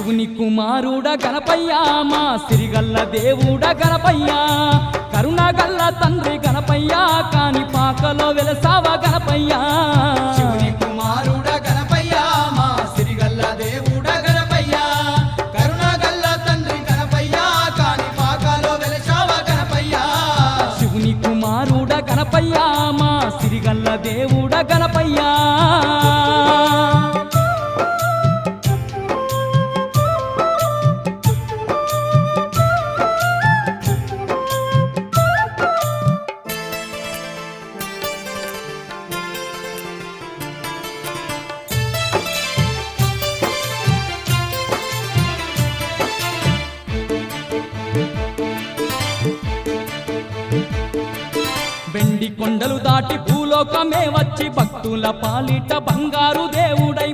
శివుని కుమారుడ గణపయ్యా మా సిరిగల్ల దేవుడ గణపయ్యా కరుణగల్ల తండ్రి గణపయ్యా కాని పాకలో వెలసావ గణపయ్యా శివుని కుమారుడ గణపయ్యా మా సిరిగల్ల దేవుడ గణపయ్యా కరుణగల్ల తండ్రి గణపయ్యా కాని పాకలో వెలసావ గణపయ్యా శివుని కుమారుడ గణపయ్యా మా సిరిగల్ల దేవుడ గణపయ్యా వెండి కొండలు దాటి భూలోకమే వచ్చి భక్తుల పాలిట బంగారు దేవుడై